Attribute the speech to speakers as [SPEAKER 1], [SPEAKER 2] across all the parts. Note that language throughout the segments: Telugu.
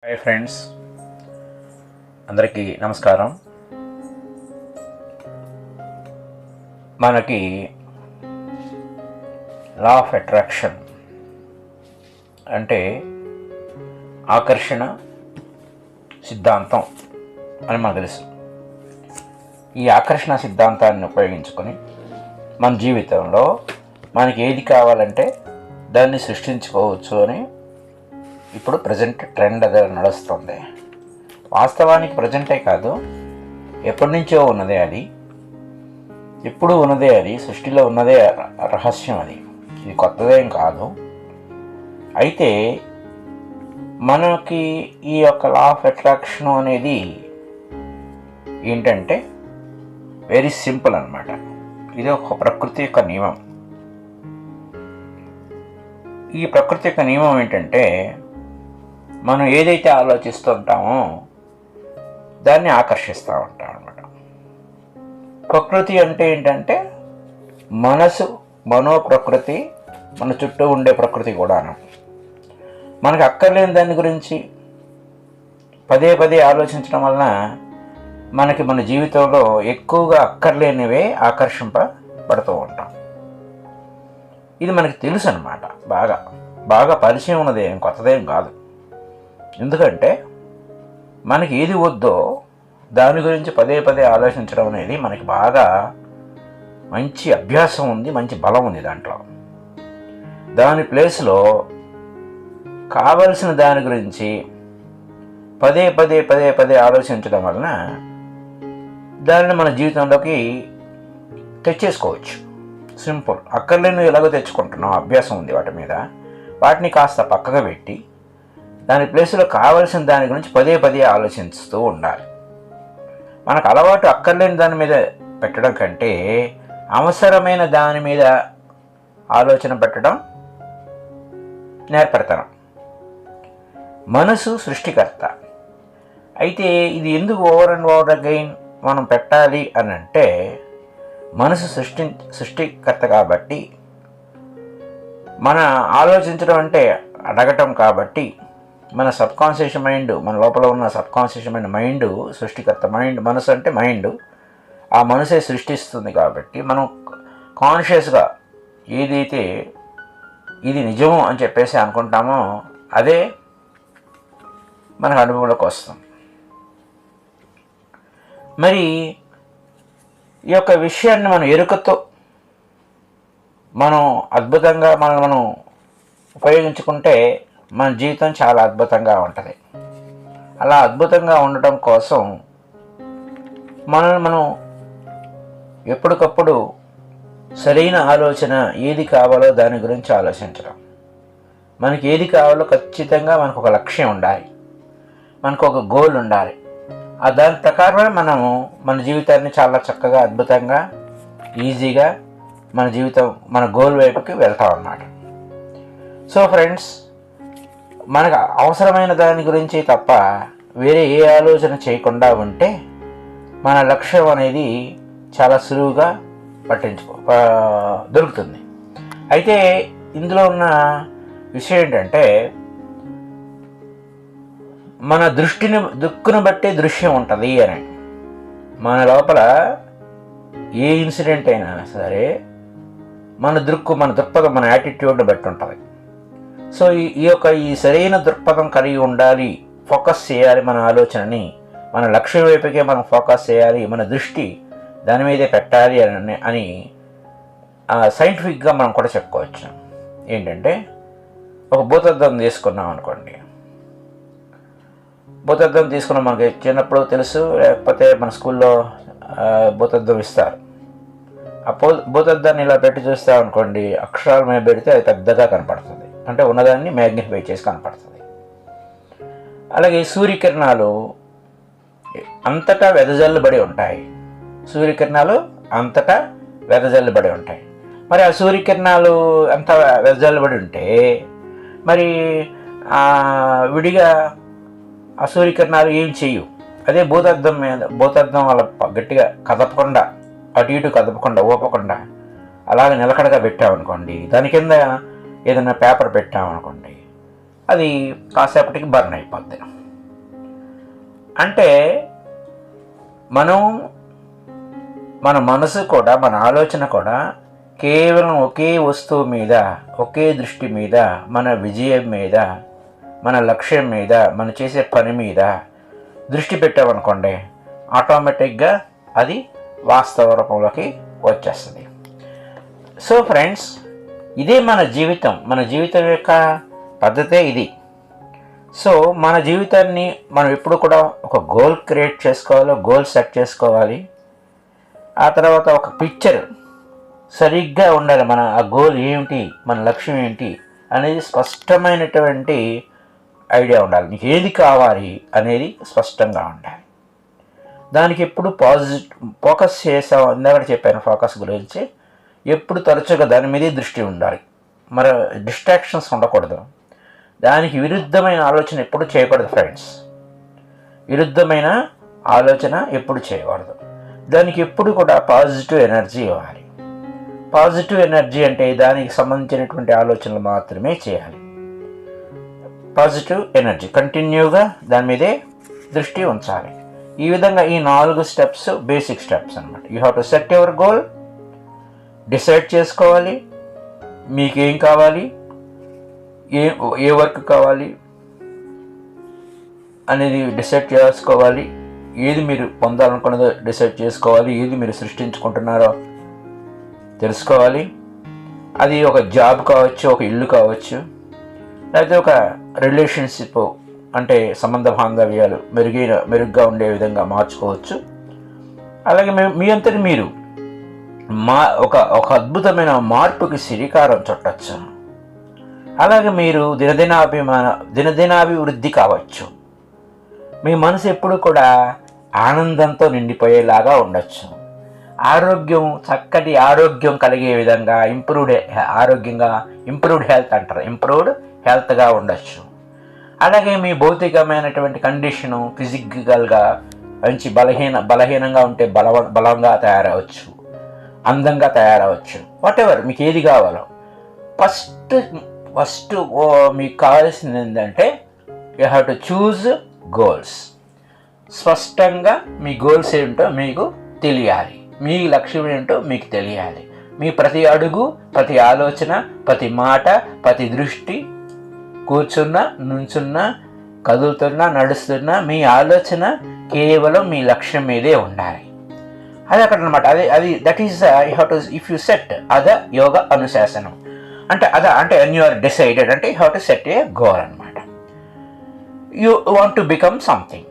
[SPEAKER 1] హాయ్ ఫ్రెండ్స్, అందరికీ నమస్కారం. మనకి లా ఆఫ్ అట్రాక్షన్ అంటే ఆకర్షణ సిద్ధాంతం అని మనకు తెలుసు. ఈ ఆకర్షణ సిద్ధాంతాన్ని ఉపయోగించుకొని మన జీవితంలో మనకి ఏది కావాలంటే దాన్ని సృష్టించుకోవచ్చు అని ఇప్పుడు ప్రజెంట్ ట్రెండ్ అదే నడుస్తుంది. వాస్తవానికి ప్రజెంటే కాదు, ఎప్పటి నుంచో ఉన్నదే అది, ఎప్పుడు ఉన్నదే అది, సృష్టిలో ఉన్నదే రహస్యం అది. ఇది కొత్తదేం కాదు. అయితే మనకి ఈ యొక్క లా ఆఫ్ అట్రాక్షన్ అనేది ఏంటంటే వెరీ సింపుల్ అన్నమాట. ఇది ఒక ప్రకృతి యొక్క నియమం. ఈ ప్రకృతి యొక్క నియమం ఏంటంటే మనం ఏదైతే ఆలోచిస్తూ ఉంటామో దాన్ని ఆకర్షిస్తూ ఉంటాం అన్నమాట. ప్రకృతి అంటే ఏంటంటే మనసు, ప్రకృతి, మన చుట్టూ ఉండే ప్రకృతి కూడాను. మనకు అక్కర్లేని దాని గురించి పదే పదే ఆలోచించడం వలన మనకి మన జీవితంలో ఎక్కువగా అక్కర్లేనివే ఆకర్షింపబడుతూ ఉంటాం. ఇది మనకి తెలుసు అన్నమాట. బాగా పరిచయం ఉన్నదేం, కొత్తదేం కాదు. ఎందుకంటే మనకి ఏది వద్దో దాని గురించి పదే పదే ఆలోచించడం అనేది మనకి బాగా మంచి అభ్యాసం ఉంది, మంచి బలం ఉంది దాంట్లో. దాని ప్లేస్లో కావలసిన దాని గురించి పదే పదే ఆలోచించడం వలన దానిని మన జీవితంలోకి తెచ్చేసుకోవచ్చు. సింపుల్. అక్కర్లేని ఎలాగో తెచ్చుకుంటున్నాం, అభ్యాసం ఉంది వాటి మీద. వాటిని కాస్త పక్కగా పెట్టి దాని ప్లేస్లో కావలసిన దాని గురించి పదే పదే ఆలోచిస్తూ ఉండాలి. మనకు అలవాటు అక్కర్లేని దాని మీద పెట్టడం కంటే అవసరమైన దాని మీద ఆలోచన పెట్టడం నేర్పడతాం. మనసు సృష్టికర్త. అయితే ఇది ఎందుకు ఓవర్ అండ్ ఓవర్ అగైన్ మనం పెట్టాలి అని అంటే, మనసు సృష్టికర్త కాబట్టి, మన ఆలోచించడం అంటే అడగటం కాబట్టి, మన సబ్కాన్షియస్ మైండ్, మన లోపల ఉన్న సబ్కాన్షియస్ మైండ్ సృష్టికర్త. మనసు అంటే మైండ్, ఆ మనసే సృష్టిస్తుంది. కాబట్టి మనం కాన్షియస్గా ఏదైతే ఇది నిజము అని చెప్పేసి అనుకుంటామో అదే మనకు అనుభవంలోకి వస్తుంది. మరి ఈ యొక్క విషయాన్ని మనం ఎరుకతో మనం అద్భుతంగా మనం ఉపయోగించుకుంటే మన జీవితం చాలా అద్భుతంగా ఉంటుంది. అలా అద్భుతంగా ఉండటం కోసం మనం ఎప్పటికప్పుడు సరైన ఆలోచన, ఏది కావాలో దాని గురించి ఆలోచించడం. మనకి ఏది కావాలో ఖచ్చితంగా మనకు ఒక లక్ష్యం ఉండాలి, మనకు ఒక గోల్ ఉండాలి. దాని ప్రకారమే మనము మన జీవితాన్ని చాలా చక్కగా, అద్భుతంగా, ఈజీగా మన గోల్ వైపుకి వెళ్తాం అన్నమాట. సో ఫ్రెండ్స్, మనకు అవసరమైన దాని గురించి తప్ప వేరే ఏ ఆలోచన చేయకుండా ఉంటే మన లక్ష్యం అనేది చాలా సులువుగా దొరుకుతుంది. అయితే ఇందులో ఉన్న విషయం ఏంటంటే, మన దిక్కును బట్టి దృశ్యం ఉంటుంది అని. మన లోపల ఏ ఇన్సిడెంట్ అయినా సరే మన దృక్పథం, మన యాటిట్యూడ్ని బట్టి ఉంటుంది. సో ఈ సరైన దృక్పథం కలిగి ఉండాలి, ఫోకస్ చేయాలి. మన ఆలోచనని మన లక్ష్యం వైపుకే మనం ఫోకస్ చేయాలి, మన దృష్టి దాని మీదే పెట్టాలి అని సైంటిఫిక్గా మనం కూడా చెప్పుకోవచ్చు. ఏంటంటే, ఒక భూతద్దం తీసుకున్నాం అనుకోండి. భూతద్దం తీసుకున్నాం, మనకి చిన్నప్పుడు తెలుసు, లేకపోతే మన స్కూల్లో భూతద్దం ఇస్తారు. ఆ భూతద్దాన్ని ఇలా పెట్టి చూస్తాం అనుకోండి, అక్షరాల మీద పెడితే అది పెద్దగా కనపడుతుంది, అంటే ఉన్నదాన్ని మ్యాగ్నిఫై చేసి కనపడుతుంది. అలాగే సూర్యకిరణాలు అంతటా వెదజల్లుబడి ఉంటాయి. మరి ఆ సూర్యకిరణాలు అంత వెదజల్లుబడి ఉంటే మరి విడిగా ఆ సూర్యకిరణాలు ఏం చేయు. అదే భూతద్దం వల్ల గట్టిగా కదపకుండా, అటు ఇటు కదపకుండా, ఊపకుండా అలాగే నిలకడగా పెట్టామనుకోండి, దాని కింద ఏదైనా పేపర్ పెట్టామనుకోండి, అది కాసేపటికి బర్న్ అయిపోద్ది. అంటే మనం మన మనసు కూడా, మన ఆలోచన కూడా కేవలం ఒకే వస్తువు మీద, ఒకే దృష్టి మీద, మన విజయం మీద, మన లక్ష్యం మీద, మనం చేసే పని మీద దృష్టి పెట్టామనుకోండి, ఆటోమేటిక్గా అది వాస్తవ రూపంలోకి వచ్చేస్తుంది. సో ఫ్రెండ్స్, ఇదే మన జీవితం యొక్క పద్ధతే ఇది. సో మన జీవితాన్ని మనం ఎప్పుడు కూడా ఒక గోల్ క్రియేట్ చేసుకోవాలి, గోల్ సెట్ చేసుకోవాలి. ఆ తర్వాత ఒక పిక్చర్ సరిగ్గా ఉండాలి. మన ఆ గోల్ ఏమిటి, మన లక్ష్యం ఏంటి అనేది స్పష్టమైనటువంటి ఐడియా ఉండాలి. నీకు ఏది కావాలి అనేది స్పష్టంగా ఉండాలి. దానికి ఎప్పుడు ఫోకస్ చేసాం. ఇందాక చెప్పాను ఫోకస్ గురించి. ఎప్పుడు తరచుగా దాని మీదే దృష్టి ఉండాలి. మరి డిస్ట్రాక్షన్స్ ఉండకూడదు. దానికి విరుద్ధమైన ఆలోచన ఎప్పుడు చేయకూడదు ఫ్రెండ్స్. విరుద్ధమైన ఆలోచన ఎప్పుడు చేయకూడదు. దానికి ఎప్పుడు కూడా పాజిటివ్ ఎనర్జీ ఇవ్వాలి. పాజిటివ్ ఎనర్జీ అంటే దానికి సంబంధించినటువంటి ఆలోచనలు మాత్రమే చేయాలి. పాజిటివ్ ఎనర్జీ కంటిన్యూగా దాని మీదే దృష్టి ఉంచాలి. ఈ విధంగా ఈ 4 స్టెప్స్ బేసిక్ స్టెప్స్ అనమాట. You have to set your goal, decide చేసుకోవాలి మీకేం కావాలి, ఏ వర్క్ కావాలి అనేది డిసైడ్ చేసుకోవాలి. ఏది మీరు పొందాలనుకున్నదో డిసైడ్ చేసుకోవాలి. ఏది మీరు సృష్టించుకుంటున్నారో తెలుసుకోవాలి. అది ఒక జాబ్ కావచ్చు, ఒక ఇల్లు కావచ్చు, లేకపోతే ఒక రిలేషన్షిప్ అంటే సంబంధ బాంధవ్యాలు మెరుగ్గా ఉండే విధంగా మార్చుకోవచ్చు. అలాగే మీ అంతటి మీరు ఒక అద్భుతమైన మార్పుకి శ్రీకారం చుట్టచ్చు. అలాగే మీరు దినదినాభివృద్ధి కావచ్చు. మీ మనసు ఎప్పుడు కూడా ఆనందంతో నిండిపోయేలాగా ఉండొచ్చు. చక్కటి ఆరోగ్యం కలిగే విధంగా ఇంప్రూవ్డ్ హెల్త్ అంటారు, ఇంప్రూవ్డ్ హెల్త్గా ఉండొచ్చు. అలాగే మీ భౌతికమైనటువంటి కండిషను ఫిజికల్గా మంచి బలహీనంగా ఉంటే బలంగా తయారవచ్చు, అందంగా తయారవచ్చు. వాటెవర్ మీకు ఏది కావాలో ఫస్ట్ మీకు కావాల్సింది ఏంటంటే you have to choose goals. స్పష్టంగా మీ గోల్స్ ఏంటో మీకు తెలియాలి. మీ లక్ష్యం ఏంటో మీకు తెలియాలి. మీ ప్రతి అడుగు, ప్రతి ఆలోచన, ప్రతి మాట, ప్రతి దృష్టి, కూర్చున్నా, నుంచున్నా, కదులుతున్నా, నడుస్తున్నా మీ ఆలోచన కేవలం మీ లక్ష్యం మీదే ఉండాలి. అది అక్కడ అనమాట. అది that is you have to if you set యోగ అనుశాసనం అంటే when you are decided అంటే you have to set a goal అనమాట. You want to become something.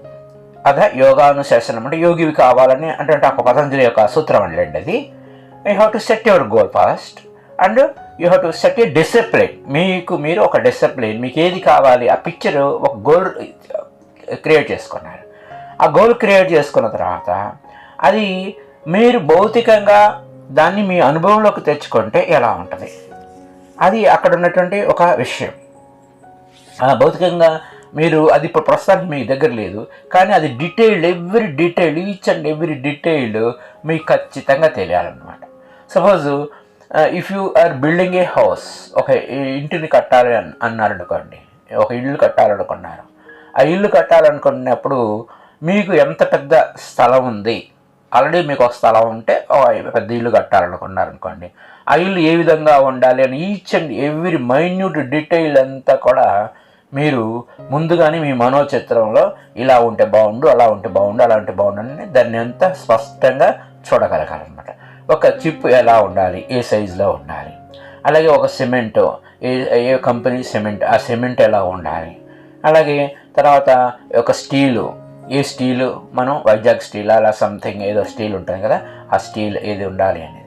[SPEAKER 1] యోగానుశాసనం అంటే యోగివి కావాలని అంటే ఒక పతంజలి యొక్క సూత్రం అండి అది. You have to set your goal first and you have to set A discipline. మీరు ఒక డిసిప్లిన్, మీకు ఏది కావాలి ఆ పిక్చర్, ఒక గోల్ క్రియేట్ చేసుకున్నారు. ఆ గోల్ క్రియేట్ చేసుకున్న తర్వాత అది మీరు భౌతికంగా దాన్ని మీ అనుభవంలోకి తెచ్చుకుంటే ఎలా ఉంటుంది, అది అక్కడ ఉన్నటువంటి ఒక విషయం. భౌతికంగా మీరు అది ఇప్పుడు ప్రస్తుతానికి మీ దగ్గర లేదు, కానీ అది ఈచ్ అండ్ ఎవ్రీ డీటెయిల్డ్ మీకు ఖచ్చితంగా తెలియాలన్నమాట. Suppose if you are building a house, ఒక ఇంటిని కట్టాలి అన్నారనుకోండి, ఒక ఇల్లు కట్టాలనుకున్నారు. ఆ ఇల్లు కట్టాలనుకున్నప్పుడు మీకు ఎంత పెద్ద స్థలం ఉంది, ఆల్రెడీ మీకు ఒక స్థలం ఉంటే పెద్ద ఇల్లు కట్టాలనుకున్నారనుకోండి, ఆ ఇల్లు ఏ విధంగా ఉండాలి అని each and every minute detail అంతా కూడా మీరు ముందుగానే మీ మనోచిత్రంలో ఇలా ఉంటే బాగుండు, అలా ఉంటే బాగుండు, అలా ఉంటే బాగుండు అని దాన్ని అంతా స్పష్టంగా చూడగలగాలన్నమాట. ఒక చిప్ ఎలా ఉండాలి, ఏ సైజులో ఉండాలి, అలాగే ఒక సిమెంట్, ఏ కంపెనీ సిమెంట్, ఆ సిమెంట్ ఎలా ఉండాలి, అలాగే తర్వాత ఒక ఏ స్టీలు మనం వైజాగ్ స్టీల్ అలా సంథింగ్ ఏదో స్టీల్ ఉంటుంది కదా, ఆ స్టీల్ ఏది ఉండాలి అనేది.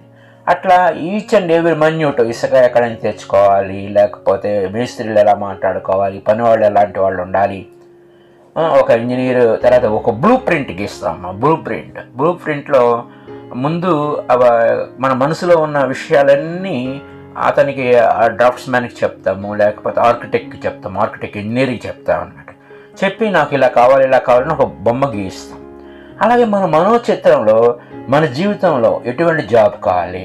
[SPEAKER 1] అట్లా ఈచ్ అండ్ ఎవ్రీ మైన్యూట్, ఇసుక ఎక్కడి నుంచి తెచ్చుకోవాలి, లేకపోతే మేస్త్రీలు ఎలా మాట్లాడుకోవాలి, పనివాళ్ళు ఎలాంటి వాళ్ళు ఉండాలి, ఒక ఇంజనీర్ తర్వాత ఒక బ్లూ ప్రింట్ గీస్తాం. బ్లూ ప్రింట్లో ముందు మన మనసులో ఉన్న విషయాలన్నీ అతనికి డ్రాఫ్ట్స్ మ్యాన్కి చెప్తాము, లేకపోతే ఆర్కిటెక్ట్కి చెప్తాము, ఇంజనీరింగ్ చెప్తాం అనమాట. చెప్పి నాకు ఇలా కావాలని ఒక బొమ్మ గీస్తాం. అలాగే మన మనోచిత్రంలో మన జీవితంలో ఎటువంటి జాబ్ కావాలి,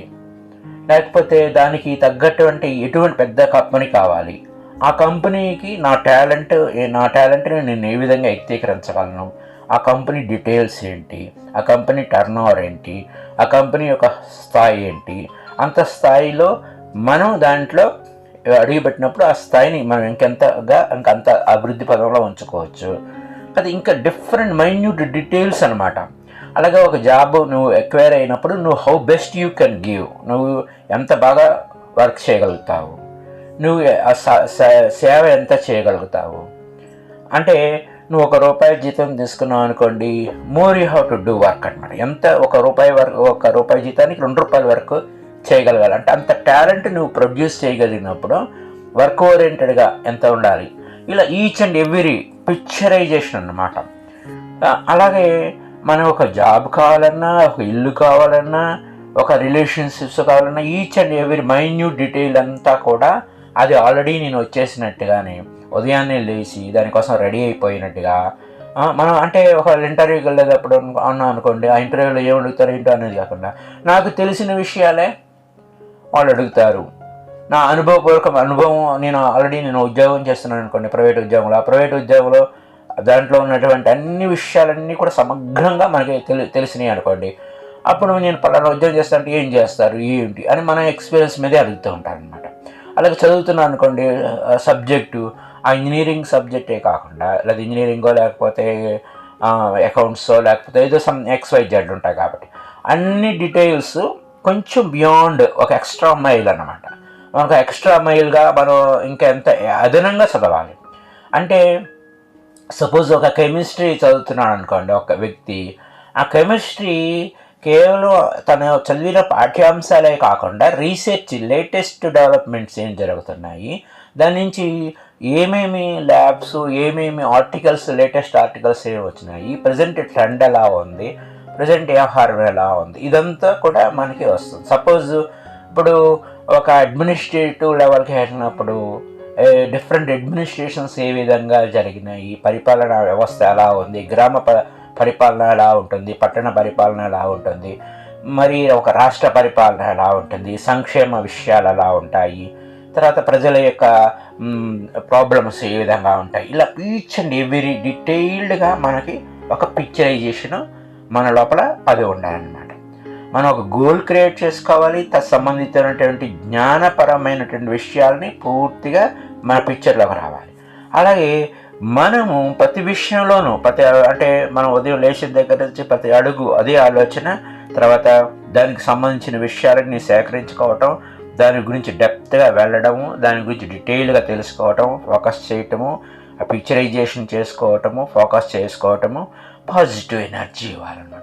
[SPEAKER 1] లేకపోతే దానికి తగ్గటువంటి ఎటువంటి పెద్ద కంపెనీ కావాలి, ఆ కంపెనీకి నా టాలెంట్ని నేను ఏ విధంగా వ్యక్తీకరించగలను, ఆ కంపెనీ డీటెయిల్స్ ఏంటి, ఆ కంపెనీ టర్న్ ఓవర్ ఏంటి, ఆ కంపెనీ యొక్క స్థాయి ఏంటి, అంత స్థాయిలో మనం దాంట్లో అడుగుపెట్టినప్పుడు ఆ స్థాయిని మనం ఇంకంత అభివృద్ధి పదంలో ఉంచుకోవచ్చు. అది ఇంకా డిఫరెంట్ మైన్యూట్ డీటెయిల్స్ అనమాట. అలాగే ఒక జాబ్ నువ్వు ఎక్వైర్ అయినప్పుడు నువ్వు how best you can give, నువ్వు ఎంత బాగా వర్క్ చేయగలుగుతావు, నువ్వు సేవ ఎంత చేయగలుగుతావు. అంటే నువ్వు ₹1 జీతం తీసుకున్నావు అనుకోండి, more you have to do work అనమాట. ఎంత ₹1 జీతానికి ₹2 వరకు చేయగలగాలి. అంటే అంత టాలెంట్ నువ్వు ప్రొడ్యూస్ చేయగలిగినప్పుడు వర్క్ ఓరియంటెడ్గా ఎంత ఉండాలి, ఇలా ఈచ్ అండ్ ఎవ్రీ పిక్చరైజేషన్ అన్నమాట. అలాగే మనం ఒక జాబ్ కావాలన్నా, ఒక ఇల్లు కావాలన్నా, ఒక రిలేషన్షిప్స్ కావాలన్నా, each and every minute detail అంతా కూడా అది ఆల్రెడీ నేను వచ్చేసినట్టుగానే ఉదయాన్నే లేచి దానికోసం రెడీ అయిపోయినట్టుగా మనం అంటే ఒక ఇంటర్వ్యూకి వెళ్ళేటప్పుడు అన్నాం అనుకోండి, ఆ ఇంటర్వ్యూలో ఏం అడుగుతారు ఏంటో అనేది కాకుండా నాకు తెలిసిన విషయాలే వాళ్ళు అడుగుతారు. నా అనుభవం నేను ఆల్రెడీ ఉద్యోగం చేస్తున్నాను అనుకోండి, ప్రైవేట్ ఉద్యోగంలో. ఆ ప్రైవేట్ ఉద్యోగంలో దాంట్లో ఉన్నటువంటి అన్ని విషయాలన్నీ కూడా సమగ్రంగా మనకి తెలిసినాయి అనుకోండి. అప్పుడు నేను పలానా ఉద్యోగం చేస్తానంటే ఏం చేస్తారు ఏంటి అని మన ఎక్స్పీరియన్స్ మీదే అడుగుతూ ఉంటారు అనమాట. అలాగే చదువుతున్నాను అనుకోండి, సబ్జెక్టు ఆ ఇంజనీరింగ్ సబ్జెక్టే కాకుండా, లేదా ఇంజనీరింగో లేకపోతే అకౌంట్సో లేకపోతే ఏదో సమ్ XYZ ఉంటాయి. కాబట్టి అన్ని డీటెయిల్స్ కొంచెం బియాండ్ ఒక ఎక్స్ట్రా మైల్ అన్నమాట. మనకు ఎక్స్ట్రా మైల్గా మనం ఇంకా ఎంత అదనంగా చదవాలి. అంటే సపోజ్ ఒక కెమిస్ట్రీ చదువుతున్నాడు అనుకోండి ఒక వ్యక్తి, ఆ కెమిస్ట్రీ కేవలం తను చదివిన పాఠ్యాంశాలే కాకుండా రీసెర్చ్, లేటెస్ట్ డెవలప్మెంట్స్ ఏం జరుగుతున్నాయి, దాని నుంచి ఏమేమి ల్యాబ్స్, ఏమేమి ఆర్టికల్స్, లేటెస్ట్ ఆర్టికల్స్ ఏమి వచ్చినాయి, ప్రజెంట్ ట్రెండ్ ఎలా ఉంది, ప్రజెంట్ వ్యవహారం ఎలా ఉంది, ఇదంతా కూడా మనకి వస్తుంది. సపోజ్ ఇప్పుడు ఒక అడ్మినిస్ట్రేటివ్ లెవెల్కి వెళ్ళినప్పుడు డిఫరెంట్ అడ్మినిస్ట్రేషన్స్ ఏ విధంగా జరిగినాయి, పరిపాలనా వ్యవస్థ ఎలా ఉంది, గ్రామ పరిపాలన ఎలా ఉంటుంది, పట్టణ పరిపాలన ఎలా ఉంటుంది, మరి ఒక రాష్ట్ర పరిపాలన ఎలా ఉంటుంది, సంక్షేమ విషయాలు ఎలా ఉంటాయి, తర్వాత ప్రజల యొక్క ప్రాబ్లమ్స్ ఏ విధంగా ఉంటాయి, ఇలా ఈచ్ అండ్ ఎవ్రీ డీటెయిల్డ్గా మనకి ఒక పిక్చరైజేషన్ మన లోపల అది ఉండాలన్నమాట. మనం ఒక గోల్ క్రియేట్ చేసుకోవాలి, సంబంధించినటువంటి జ్ఞానపరమైనటువంటి విషయాల్ని పూర్తిగా మన పిక్చర్లోకి రావాలి. అలాగే మనము ప్రతి విషయంలోనూ అంటే మనం ఉదయం లేచిన దగ్గర నుంచి ప్రతి అడుగు అదే ఆలోచన, తర్వాత దానికి సంబంధించిన విషయాలని సేకరించుకోవటం, దాని గురించి డెప్త్గా వెళ్ళడము, దాని గురించి డీటెయిల్గా తెలుసుకోవటం, ఫోకస్ చేయటము, పిక్చరైజేషన్ చేసుకోవటము, ఫోకస్ చేసుకోవటము, పాజిటివ్ ఎనర్జీ ఇవ్వాలన్నమాట.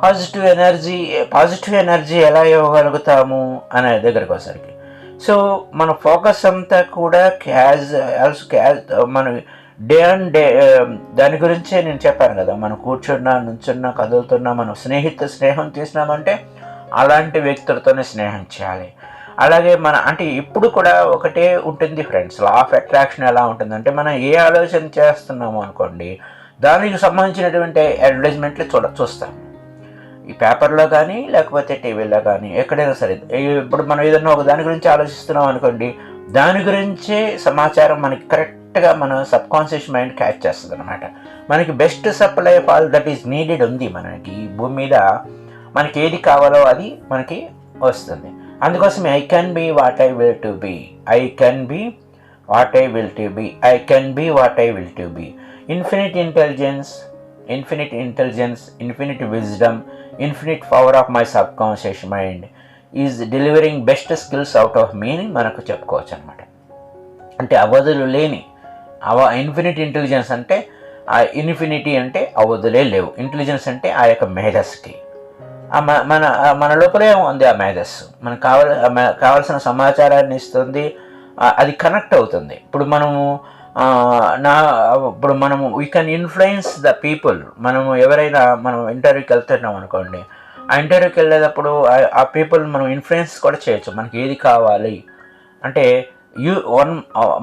[SPEAKER 1] పాజిటివ్ ఎనర్జీ ఎలా ఇవ్వగలుగుతాము అనే దగ్గరికి వచ్చేసరికి, సో మన ఫోకస్ అంతా కూడా మన డే అండ్ డే దాని గురించే నేను చెప్పాను కదా, మనం కూర్చున్నా, నుంచున్నా, కదులుతున్నా, మనం స్నేహం చేసినామంటే అలాంటి వ్యక్తులతోనే స్నేహం చేయాలి. అలాగే అంటే ఇప్పుడు కూడా ఒకటే ఉంటుంది ఫ్రెండ్స్, లా ఆఫ్ అట్రాక్షన్ ఎలా ఉంటుందంటే, మనం ఏ ఆలోచన చేస్తున్నాము అనుకోండి, దానికి సంబంధించినటువంటి అడ్వర్టైజ్మెంట్లు చూస్తాం, ఈ పేపర్లో కానీ లేకపోతే టీవీలో కానీ ఎక్కడైనా సరే. ఇప్పుడు మనం ఏదన్నా ఒక దాని గురించి ఆలోచిస్తున్నాం అనుకోండి, దాని గురించే సమాచారం మనకి కరెక్ట్గా మన సబ్కాన్షియస్ మైండ్ క్యాచ్ చేస్తుంది అనమాట. మనకి best supply of all that is needed ఉంది. మనకి భూమి మీద మనకి ఏది కావాలో అది మనకి వస్తుంది. అందుకోసమే I can be what I will to be, I can be what I will to be, I can be what I will to be. Infinite intelligence, infinite wisdom, infinite power of my subconscious mind is delivering best skills out of me అని మనకు చెప్పుకోవచ్చు అనమాట. అంటే అవధులు లేని ఇన్ఫినిట్ ఇంటెలిజెన్స్ అంటే ఆ ఇన్ఫినిటీ అంటే అవధులే లేవు, ఇంటెలిజెన్స్ అంటే ఆ యొక్క మేధస్కి మన లోపలే ఉంది. ఆ మేధస్సు మనకు కావాల్సిన సమాచారాన్ని ఇస్తుంది, అది కనెక్ట్ అవుతుంది. ఇప్పుడు మనము we can influence the people. మనం ఇంటర్వ్యూకి వెళ్తున్నాం అనుకోండి, ఆ ఇంటర్వ్యూకి వెళ్ళేటప్పుడు ఆ పీపుల్ మనం ఇన్ఫ్లుయెన్స్ కూడా చేయొచ్చు. మనకి ఏది కావాలి అంటే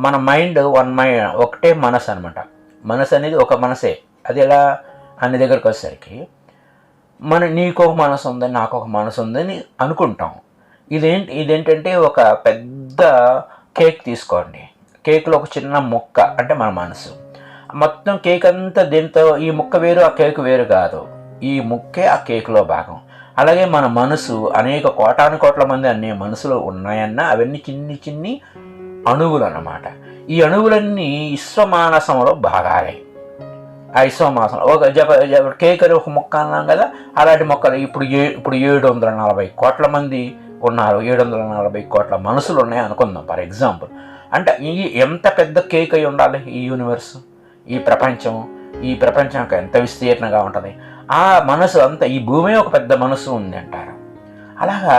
[SPEAKER 1] మన మైండ్ ఒకటే మనసు అనమాట. మనసు అనేది ఒక మనసే. అది ఎలా అన్ని దగ్గరికి వచ్చేసరికి నీకు ఒక మనసు ఉందని, నాకు ఒక మనసు ఉందని అనుకుంటాం. ఇదేంటంటే ఒక పెద్ద కేక్ తీసుకోండి, కేక్లో ఒక చిన్న ముక్క అంటే మన మనసు. మొత్తం కేక్ అంతా దీంతో ఈ ముక్క వేరు ఆ కేక్ వేరు కాదు, ఈ ముక్కే ఆ కేకులో భాగం. అలాగే మన మనసు అనేక కోటాను మంది అనే మనసులో ఉన్నాయన్నా అవన్నీ చిన్ని అణువులు అన్నమాట. ఈ అణువులన్నీ విశ్వమానసంలో భాగాలే. ఆ విశ్వమానసం ఒక కేక్ అని ఒక మొక్క అన్నాం కదా, అలాంటి మొక్కలు ఇప్పుడు 740 కోట్ల మంది ఉన్నారు, 740 కోట్ల మనసులు ఉన్నాయి అనుకుందాం ఫర్ ఎగ్జాంపుల్. అంటే ఎంత పెద్ద కేక్ అయి ఉండాలి ఈ యూనివర్స్, ఈ ప్రపంచం ఎంత విస్తీర్ణంగా ఉంటుంది. ఆ మనసు అంతా, ఈ భూమి ఒక పెద్ద మనసు ఉంది అంటారు. అలాగా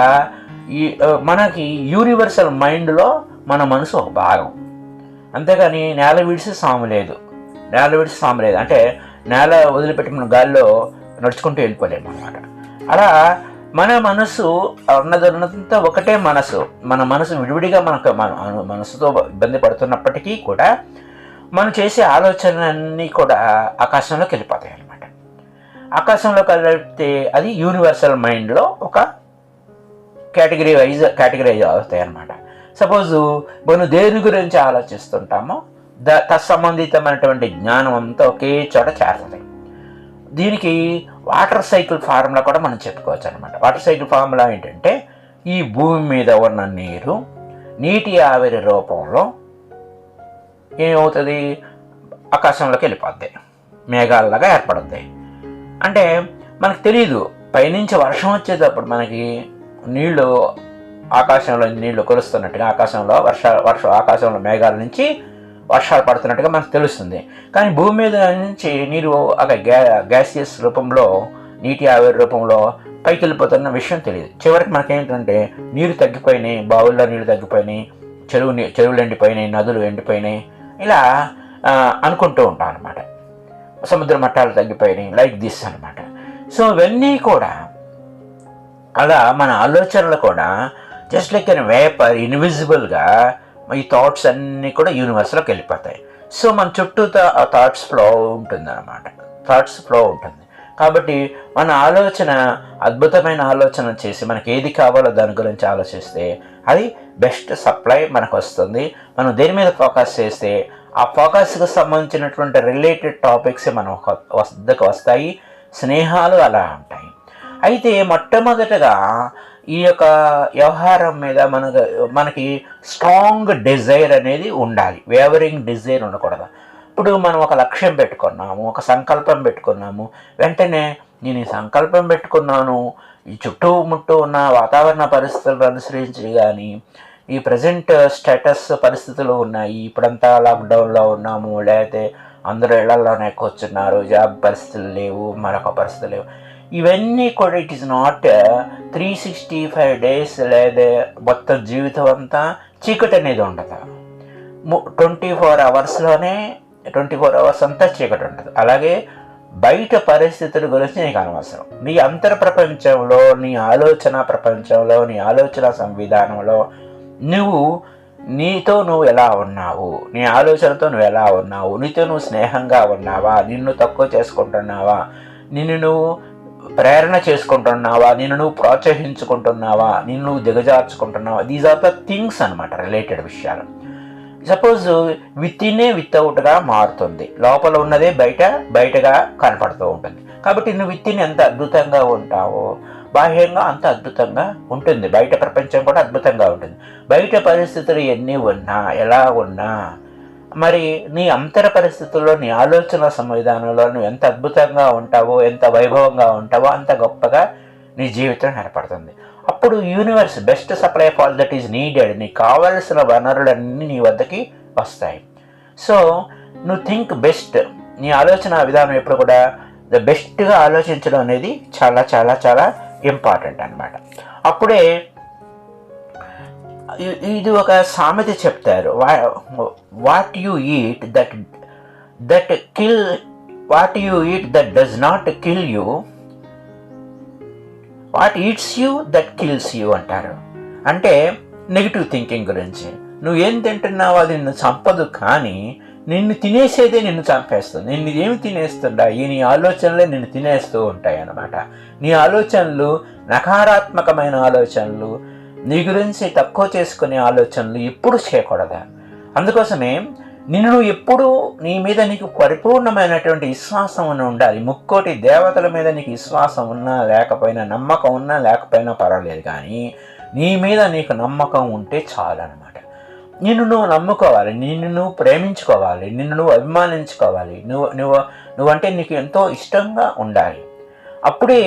[SPEAKER 1] ఈ మనకి యూనివర్సల్ మైండ్లో మన మనసు ఒక భాగం. అంతేగాని నేల విడిసి సాము లేదు అంటే నేల వదిలిపెట్టి మన గాల్లో నడుచుకుంటూ వెళ్ళిపోలేము అన్నమాట. అలా మన మనసు ఉన్నదంతా ఒకటే మనసు. మన మనసు విడివిడిగా మనసుతో ఇబ్బంది పడుతున్నప్పటికీ కూడా మనం చేసే ఆలోచనలన్నీ కూడా ఆకాశంలోకి వెళ్ళిపోతాయి అన్నమాట. ఆకాశంలోకి వెళ్తే అది యూనివర్సల్ మైండ్లో ఒక కేటగిరైజ్ అవుతాయి అన్నమాట. సపోజు మనం దేని గురించి ఆలోచిస్తుంటామో తత్సంబంధితమైనటువంటి జ్ఞానం అంతా ఒకే చోట చేరుతుంది. దీనికి వాటర్ సైకిల్ ఫార్ములా కూడా మనం చెప్పుకోవచ్చు అనమాట. వాటర్ సైకిల్ ఫార్ములా ఏంటంటే, ఈ భూమి మీద ఉన్న నీటి ఆవిరి రూపంలో ఏమవుతుంది, ఆకాశంలోకి వెళ్ళిపోద్ది, మేఘాలలాగా ఏర్పడుద్ది. అంటే మనకు తెలియదు, పైనుంచి వర్షం వచ్చేటప్పుడు మనకి నీళ్లు ఆకాశంలో నీళ్లు కురుస్తున్నట్టుగా, ఆకాశంలో మేఘాల నుంచి వర్షాలు పడుతున్నట్టుగా మనకు తెలుస్తుంది. కానీ భూమి మీద నుంచి నీరు గ్యాసియస్ రూపంలో, నీటి ఆవిరి రూపంలో పైకి వెళ్ళిపోతున్న విషయం తెలియదు. చివరికి మనకేంటంటే నీరు తగ్గిపోయినాయి, బావుల్లో నీళ్ళు తగ్గిపోయినాయి, చెరువులు ఎండిపోయినాయి, నదులు ఎండిపోయినాయి, ఇలా అనుకుంటూ ఉంటాం అనమాట. సముద్ర మట్టాలు తగ్గిపోయినాయి, లైక్ దిస్ అనమాట. సో ఇవన్నీ కూడా అలా మన ఆలోచనలు కూడా జస్ట్ లైక్ అన్ వేపర్, ఇన్విజిబుల్గా ఈ థాట్స్ అన్నీ కూడా యూనివర్స్లోకి వెళ్ళిపోతాయి. సో మన చుట్టూ థాట్స్ ఫ్లో ఉంటుంది. కాబట్టి మన ఆలోచన, అద్భుతమైన ఆలోచన చేసి మనకి ఏది కావాలో దాని గురించి ఆలోచిస్తే అది బెస్ట్ సప్లై మనకు వస్తుంది. మనం దేని మీద ఫోకస్ చేస్తే ఆ ఫోకస్కి సంబంధించినటువంటి రిలేటెడ్ టాపిక్స్ మన వద్దకు వస్తాయి, స్నేహాలు అలా ఉంటాయి. అయితే మొట్టమొదటగా ఈ యొక్క వ్యవహారం మీద మనకి స్ట్రాంగ్ డిజైర్ అనేది ఉండాలి, వేవరింగ్ డిజైర్ ఉండకూడదు. ఇప్పుడు మనం ఒక లక్ష్యం పెట్టుకున్నాము, ఒక సంకల్పం పెట్టుకున్నాము, వెంటనే నేను ఈ సంకల్పం పెట్టుకున్నాను, ఈ చుట్టుముట్టు ఉన్న వాతావరణ పరిస్థితులను అనుసరించి కానీ, ఈ ప్రజెంట్ స్టేటస్ పరిస్థితులు ఉన్నాయి, ఇప్పుడంతా లాక్డౌన్లో ఉన్నాము, లేకపోతే అందరూ ఇళ్లలోనే కూర్చున్నారు, జాబ్ పరిస్థితులు లేవు, మరొక పరిస్థితులు లేవు, ఇవన్నీ కూడా ఇట్ ఈస్ నాట్ 365 days లేదా మొత్తం జీవితం అంతా చీకటి అనేది ఉండదు. 24 hours అంతా చీకటి ఉంటుంది. అలాగే బయట పరిస్థితుల గురించి నీకు అనవసరం. నీ అంతర్ ప్రపంచంలో, నీ ఆలోచన ప్రపంచంలో, నీ ఆలోచన సంవిధానంలో నీతో నువ్వు ఎలా ఉన్నావు, నీ ఆలోచనతో నువ్వు ఎలా ఉన్నావు, నీతో నువ్వు స్నేహంగా ఉన్నావా, నిన్ను తక్కువ చేసుకుంటున్నావా, నిన్ను నువ్వు ప్రేరణ చేసుకుంటున్నావా, నిన్ను నువ్వు ప్రోత్సహించుకుంటున్నావా, నిన్ను నువ్వు దిగజార్చుకుంటున్నావా, దీస్ ఆర్ ద థింగ్స్ అనమాట, రిలేటెడ్ విషయాలు. సపోజ్ విత్ వితౌట్గా మారుతుంది, లోపల ఉన్నదే బయటగా కనపడుతూ ఉంటుంది. కాబట్టి నువ్వు విత్తిన్ ఎంత అద్భుతంగా ఉంటావో బాహ్యంగా అంత అద్భుతంగా ఉంటుంది, బయట ప్రపంచం కూడా అద్భుతంగా ఉంటుంది. బయట పరిస్థితులు ఎన్ని ఉన్నా, ఎలా ఉన్నా, మరి నీ అంతర పరిస్థితుల్లో, నీ ఆలోచన సంవిధానంలో నువ్వు ఎంత అద్భుతంగా ఉంటావో, ఎంత వైభవంగా ఉంటావో అంత గొప్పగా నీ జీవితం ఏర్పడుతుంది. అప్పుడు universe best supply of all that is needed, నీకు కావలసిన వనరులన్నీ నీ వద్దకి వస్తాయి. సో నువ్వు థింక్ బెస్ట్, నీ ఆలోచన విధానం ఎప్పుడు కూడా ద బెస్ట్గా ఆలోచించడం అనేది చాలా చాలా చాలా ఇంపార్టెంట్ అన్నమాట. అప్పుడే ఇది ఒక సామెత చెప్తారు, what you eat that does not kill you, what eats you that kills you అంటారు. అంటే నెగిటివ్ థింకింగ్ గురించి. నువ్వేం తింటున్నావో అది నిన్ను చంపదు, కానీ నిన్ను తినేసేదే నిన్ను చంపేస్తుంది. నిన్ను ఏమి తినేస్తుందా, నీ ఆలోచనలే నిన్ను తినేస్తూ ఉంటాయి అన్నమాట. నీ ఆలోచనలు నకారాత్మకమైన ఆలోచనలు, నీ గురించి తక్కువ చేసుకునే ఆలోచనలు ఎప్పుడు చేయకూడదు. అందుకోసమే నువ్వు ఎప్పుడూ నీ మీద నీకు పరిపూర్ణమైనటువంటి విశ్వాసం ఉండాలి. ముక్కోటి దేవతల మీద నీకు విశ్వాసం ఉన్నా లేకపోయినా, నమ్మకం ఉన్నా లేకపోయినా పర్వాలేదు, కానీ నీ మీద నీకు నమ్మకం ఉంటే చాలన్నమాట. నిన్ను నువ్వు నమ్ముకోవాలి, నిన్ను నువ్వు ప్రేమించుకోవాలి, నిన్ను నువ్వు అభిమానించుకోవాలి, నువ్వంటే నీకు ఎంతో ఇష్టంగా ఉండాలి. అప్పుడే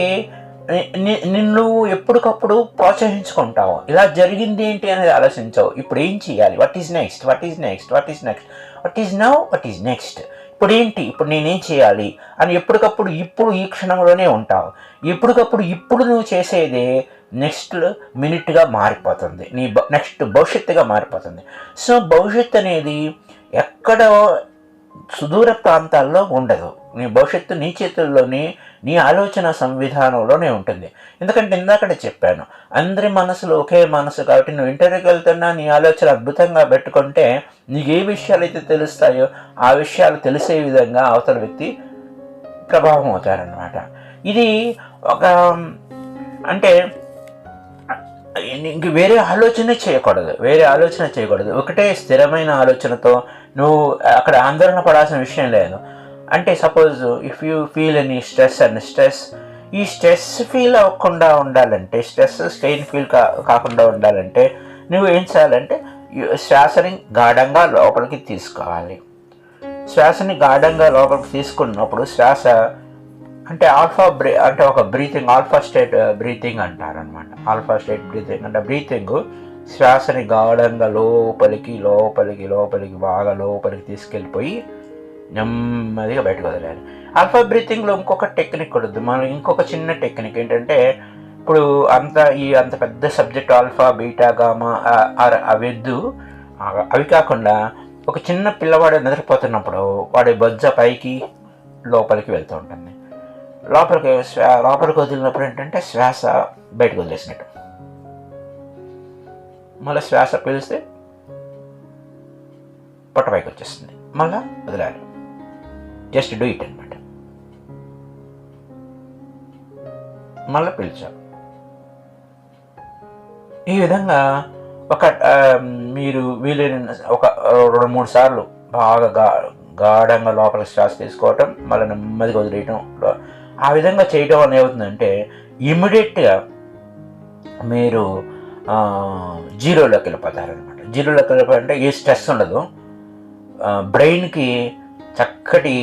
[SPEAKER 1] నిన్ను ఎప్పటికప్పుడు ప్రోత్సహించుకుంటావు. ఇలా జరిగింది ఏంటి అనేది ఆలోచించవు. ఇప్పుడు ఏం చేయాలి, what is next, what is next, what is next, what is now, what is next, ఇప్పుడు ఏంటి, ఇప్పుడు నేనేం చేయాలి అని ఎప్పటికప్పుడు ఇప్పుడు ఈ క్షణంలోనే ఉంటావు. ఎప్పటికప్పుడు ఇప్పుడు నువ్వు చేసేదే నెక్స్ట్ మినిట్గా మారిపోతుంది, నీ నెక్స్ట్ భవిష్యత్తుగా మారిపోతుంది. సో భవిష్యత్తు అనేది ఎక్కడో సుదూర ప్రాంతాల్లో ఉండదు. నీ భవిష్యత్తు నీ చేతుల్లోనే, నీ ఆలోచన సంవిధానంలోనే ఉంటుంది. ఎందుకంటే ఇందాకనే చెప్పాను, అందరి మనసులు ఒకే మనసు కాబట్టి నువ్వు ఇంటర్వ్యూకి వెళ్తున్నా నీ ఆలోచన అద్భుతంగా పెట్టుకుంటే నీకు ఏ విషయాలు అయితే తెలుస్తాయో ఆ విషయాలు తెలిసే విధంగా అవతల వ్యక్తి ప్రభావం అవుతారనమాట. ఇది ఒక అంటే ఇంక వేరే ఆలోచన చేయకూడదు. ఒకటే స్థిరమైన ఆలోచనతో నువ్వు అక్కడ ఆందోళన పడాల్సిన విషయం లేదు. అంటే suppose if you feel any stress, ఈ స్ట్రెస్ ఫీల్ అవ్వకుండా ఉండాలంటే, స్ట్రెయిన్ ఫీల్ కాకుండా ఉండాలంటే నువ్వు ఏం చేయాలంటే శ్వాసని గాఢంగా లోపలికి తీసుకోవాలి. శ్వాసని గాఢంగా లోపలికి తీసుకున్నప్పుడు శ్వాస అంటే అంటే ఒక బ్రీతింగ్, ఆల్ఫా స్టేట్ బ్రీతింగ్ అంటారనమాట. ఆల్ఫా స్టేట్ బ్రీతింగ్ అంటే బ్రీతింగ్ శ్వాసని గాఢంగా లోపలికి బాగా లోపలికి తీసుకెళ్ళిపోయి నెమ్మదిగా బయటకు వదిలేయాలి. ఆల్ఫా బ్రీతింగ్లో ఇంకొక టెక్నిక్ ఉంటుంది. మనం ఇంకొక చిన్న టెక్నిక్ ఏంటంటే, ఇప్పుడు అంత పెద్ద సబ్జెక్ట్ ఆల్ఫా, బీటా, గామా అవెద్దు, అవి కాకుండా ఒక చిన్న పిల్లవాడు నిద్రపోతున్నప్పుడు వాడి బొజ్జ పైకి లోపలికి వెళ్తూ ఉంటుంది. లోపలికి వదిలినప్పుడు ఏంటంటే శ్వాస బయటకు వదిలేసినట్టు, మళ్ళీ శ్వాస పీలిస్తే పొట్ట పైకి వచ్చేస్తుంది, మళ్ళీ వదిలాలి. జస్ట్ డూ ఇట్ అనమాట. మళ్ళీ పీల్చాలి. ఈ విధంగా మీరు వీలైన ఒక 2-3 సార్లు బాగా గాఢంగా లోపలికి శ్వాస తీసుకోవటం, మళ్ళీ నెమ్మదిగా వదిలేయటం. ఆ విధంగా చేయటం వల్ల ఏమవుతుందంటే ఇమ్మీడియట్గా మీరు జీరోలోకి వెళ్ళిపోతారనమాట. జీరోలోకి వెళ్ళిపోయారంటే ఏ స్ట్రెస్ ఉండదు. బ్రెయిన్కి చక్కటి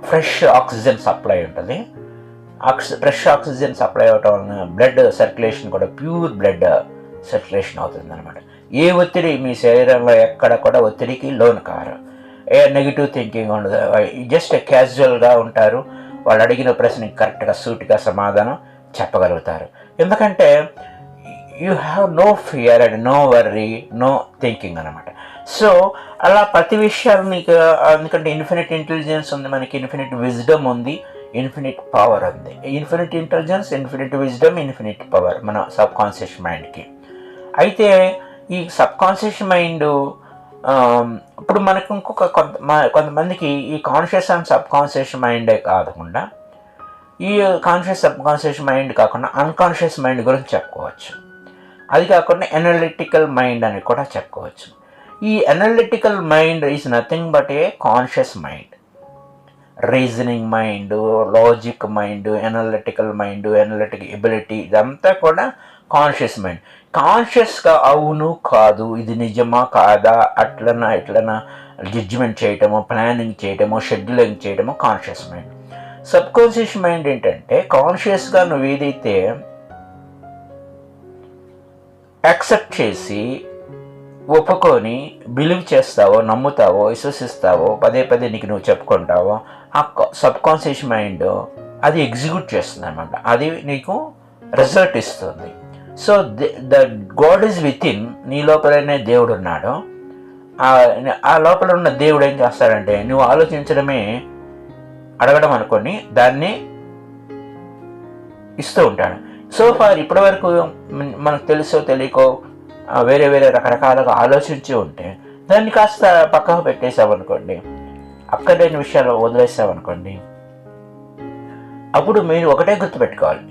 [SPEAKER 1] ఫ్రెష్ ఆక్సిజన్ సప్లై ఉంటుంది. ఫ్రెష్ ఆక్సిజన్ సప్లై అవటం వలన బ్లడ్ సర్క్యులేషన్ కూడా ప్యూర్ బ్లడ్ సర్క్యులేషన్ అవుతుంది అనమాట. ఏ ఒత్తిడి మీ శరీరంలో ఎక్కడ కూడా ఒత్తిడికి లోను కారు. ఏ నెగిటివ్ థింకింగ్ ఉండదు. జస్ట్ క్యాజువల్గా ఉంటారు. వాళ్ళు అడిగిన ప్రశ్నకి కరెక్ట్గా సూటిగా సమాధానం చెప్పగలుగుతారు. ఎందుకంటే you have no fear and no worry, no thinking అనమాట. సో అలా ప్రతి విషయాలు మీకు, ఎందుకంటే ఇన్ఫినిట్ ఇంటెలిజెన్స్ ఉంది మనకి, ఇన్ఫినిట్ విజ్డమ్ ఉంది, ఇన్ఫినిట్ పవర్ ఉంది. Infinite intelligence, infinite wisdom, infinite power మన సబ్ కాన్షియస్ మైండ్కి. అయితే ఈ సబ్ కాన్షియస్ మైండ్ ఇప్పుడు మనకు కొంతమందికి ఈ కాన్షియస్ అండ్ సబ్ కాన్షియస్ మైండే కాకుండా, ఈ కాన్షియస్ సబ్ కాన్షియస్ మైండ్ కాకుండా అన్కాన్షియస్ మైండ్ గురించి చెప్పుకోవచ్చు. అది కాకుండా ఎనలిటికల్ మైండ్ అని కూడా చెప్పుకోవచ్చు. ఈ analytical mind is nothing but a conscious mind. Reasoning mind, logic mind, analytical mind, analytic ability, ఇదంతా కూడా కాన్షియస్ మైండ్. కాన్షియస్గా అవును కాదు, ఇది నిజమా కాదా, ఇట్లనా జడ్జిమెంట్ చేయటము, ప్లానింగ్ చేయటము, షెడ్యూలింగ్ చేయటము conscious mind. Sub conscious mind ఏంటంటే కాన్షియస్గా నువ్వు ఏదైతే యాక్సెప్ట్ చేసి ఒప్పుకొని బిలీవ్ చేస్తావో, నమ్ముతావో, విశ్వసిస్తావో, పదే నీకు నువ్వు చెప్పుకుంటావో, ఆ సబ్ కాన్షియస్ మైండ్ అది ఎగ్జిక్యూట్ చేస్తుంది అనమాట. అది నీకు రిజల్ట్ ఇస్తుంది. So the God is with in, నీ లోపలనే దేవుడు ఉన్నాడు. ఆ లోపల ఉన్న దేవుడు ఏం చేస్తాడంటే నువ్వు ఆలోచించడమే అడగడం అనుకొని దాన్ని ఇస్తూ ఉంటాడు. సో ఫార్ ఇప్పటి వరకు మనకు తెలుసో తెలియకో వేరే రకరకాలుగా ఆలోచించి ఉంటే దాన్ని కాస్త పక్కకు పెట్టేసామనుకోండి, అక్కడైన విషయాలు వదిలేసామనుకోండి, అప్పుడు మీరు ఒకటే గుర్తుపెట్టుకోవాలి,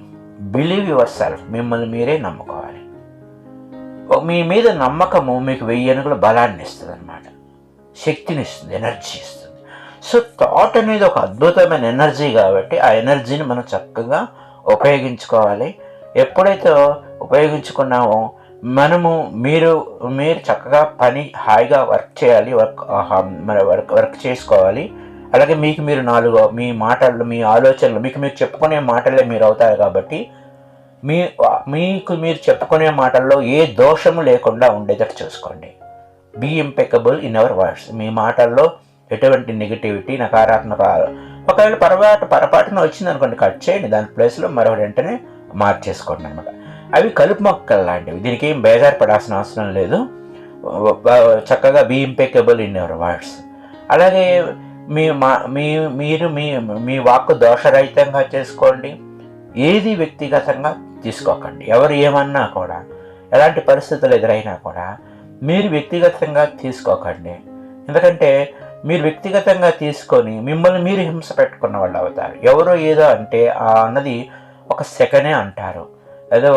[SPEAKER 1] బిలీవ్ యువర్ సెల్ఫ్. మిమ్మల్ని మీరే నమ్ముకోవాలి. మీ మీద నమ్మకము మీకు 1000 ఏనుగుల బలాన్ని ఇస్తుంది అనమాట, శక్తిని ఇస్తుంది, ఎనర్జీ ఇస్తుంది. సో థాట్ అనేది ఒక అద్భుతమైన ఎనర్జీ కాబట్టి ఆ ఎనర్జీని మనం చక్కగా ఉపయోగించుకోవాలి. ఎప్పుడైతే ఉపయోగించుకున్నామో మనము మీరు చక్కగా హాయిగా వర్క్ చేయాలి, వర్క్ చేసుకోవాలి. అలాగే మీకు మీరు మీ మాటలు, మీ ఆలోచనలు, మీకు మీరు చెప్పుకునే మాటలే మీరు అవుతారు కాబట్టి మీకు మీరు చెప్పుకునే మాటల్లో ఏ దోషము లేకుండా ఉండేటట్టు చూసుకోండి. Be impeccable in our words. మీ మాటల్లో ఎటువంటి నెగిటివిటీ, నకారాత్మక, ఒకవేళ పొరపాటున వచ్చింది అనుకోండి, కట్ చేయండి, దాని ప్లేస్లో మరొకటి వెంటనే మార్చేసుకోండి అనమాట. అవి కలుపు మొక్కలు లాంటివి, దీనికి ఏం బేజారు పడాల్సిన అవసరం లేదు. చక్కగా be impeccable in our words. అలాగే మీరు మీ వాక్కు దోషరహితంగా చేసుకోండి. ఏది వ్యక్తిగతంగా తీసుకోకండి. ఎవరు ఏమన్నా కూడా, ఎలాంటి పరిస్థితులు ఎదురైనా కూడా మీరు వ్యక్తిగతంగా తీసుకోకండి. ఎందుకంటే మీరు వ్యక్తిగతంగా తీసుకొని మిమ్మల్ని మీరు హింస పెట్టుకున్న వాళ్ళు అవుతారు. ఎవరో ఏదో అంటే అన్నది ఒక సెకండే అంటారు, ఏదో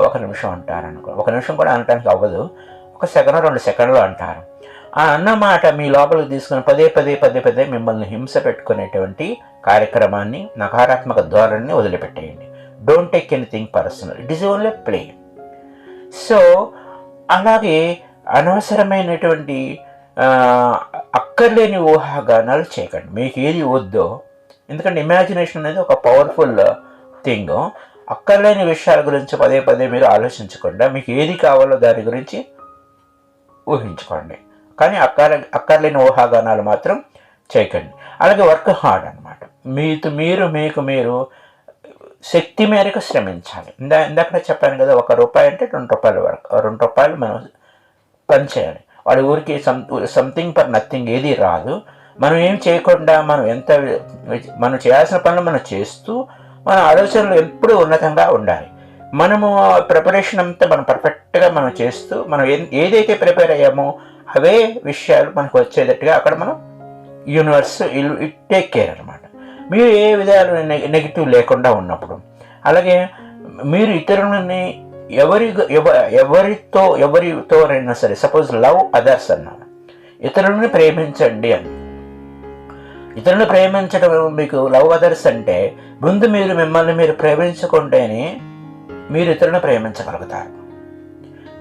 [SPEAKER 1] ఒక నిమిషం అంటారు అనుకో. ఒక నిమిషం కూడా అనటానికి అవ్వదు, ఒక సెకండ్ 2 సెకండ్లు అంటారు. ఆ అన్నమాట మీ లోపలికి తీసుకుని పదే మిమ్మల్ని హింస పెట్టుకునేటువంటి కార్యక్రమాన్ని, నకారాత్మక ధోరణిని వదిలిపెట్టేయండి. Don't take anything personal, it is only play. So అలాగే అనవసరమైనటువంటి అక్కర్లేని ఊహాగానాలు చేయకండి. మీకు ఏది వద్దో, ఎందుకంటే ఇమాజినేషన్ అనేది ఒక పవర్ఫుల్ థింగ్. అక్కర్లేని విషయాల గురించి పదే మీరు ఆలోచించకుండా మీకు ఏది కావాలో దాని గురించి ఊహించుకోండి. కానీ అక్కర్లేని ఊహాగానాలు మాత్రం చేయకండి. అలాగే వర్క్ హార్డ్ అనమాట. మీకు మీరు శక్తి మేరకు శ్రమించాలి. ఇందాక చెప్పాను కదా, ₹1 అంటే ₹2 వరకు, ₹2 మనం పని చేయాలి. వాడి ఊరికి సంథింగ్ ఫర్ నథింగ్ ఏది రాదు. మనం ఏం చేయకుండా మనం చేయాల్సిన పనులు మనం చేస్తూ మన ఆలోచనలు ఎప్పుడూ ఉన్నతంగా ఉండాలి. మనము ప్రిపరేషన్ అంతా మనం పర్ఫెక్ట్గా మనం చేస్తూ మనం ఏదైతే ప్రిపేర్ అయ్యామో అవే విషయాలు మనకు వచ్చేటట్టుగా అక్కడ మనం యూనివర్స్ ఇట్ టేక్ కేర్ అనమాట. మీరు ఏ విధాలు నెగిటివ్ లేకుండా ఉన్నప్పుడు. అలాగే మీరు ఇతరులని ఎవరితోనైనా సరే, సపోజ్ లవ్ అదర్స్ అన్నాను, ఇతరులని ప్రేమించండి అని. ఇతరులను ప్రేమించడం, మీకు లవ్ అదర్స్ అంటే ముందు మిమ్మల్ని మీరు ప్రేమించుకుంటేనే మీరు ఇతరులను ప్రేమించగలుగుతారు.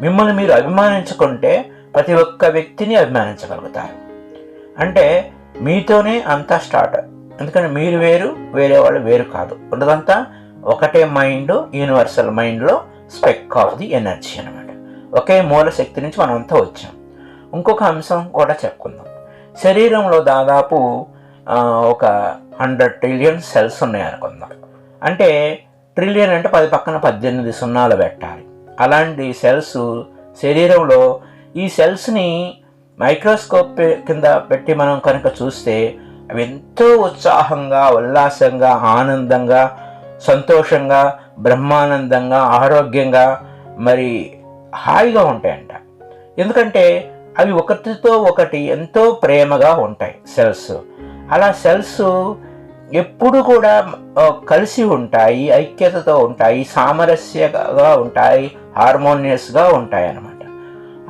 [SPEAKER 1] మిమ్మల్ని మీరు అభిమానించుకుంటే ప్రతి ఒక్క వ్యక్తిని అభిమానించగలుగుతారు. అంటే మీతోనే అంతా స్టార్ట్. ఎందుకంటే మీరు వేరు, వేరే వాళ్ళు వేరు కాదు, ఉన్నదంతా ఒకటే మైండ్, యూనివర్సల్ మైండ్లో స్పెక్ ఆఫ్ ది ఎనర్జీ అనమాట. ఒకే మూల శక్తి నుంచి మనం అంతా వచ్చాం. ఇంకొక అంశం కూడా చెప్పుకుందాం. శరీరంలో దాదాపు ఒక 100 ట్రిలియన్ సెల్స్ ఉన్నాయి అనుకుందాం. అంటే ట్రిలియన్ అంటే 10 పక్కన 18 సున్నాలు పెట్టాలి. అలాంటి సెల్స్ శరీరంలో, ఈ సెల్స్ని మైక్రోస్కోప్ కింద పెట్టి మనం కనుక చూస్తే అవి ఎంతో ఉత్సాహంగా, ఉల్లాసంగా, ఆనందంగా, సంతోషంగా, బ్రహ్మానందంగా, ఆరోగ్యంగా, మరి హాయిగా ఉంటాయంట. ఎందుకంటే అవి ఒకటితో ఒకటి ఎంతో ప్రేమగా ఉంటాయి సెల్స్. అలా సెల్స్ ఎప్పుడు కూడా కలిసి ఉంటాయి, ఐక్యతతో ఉంటాయి, సామరస్యంగా ఉంటాయి, హార్మోనియస్గా ఉంటాయి అన్నమాట.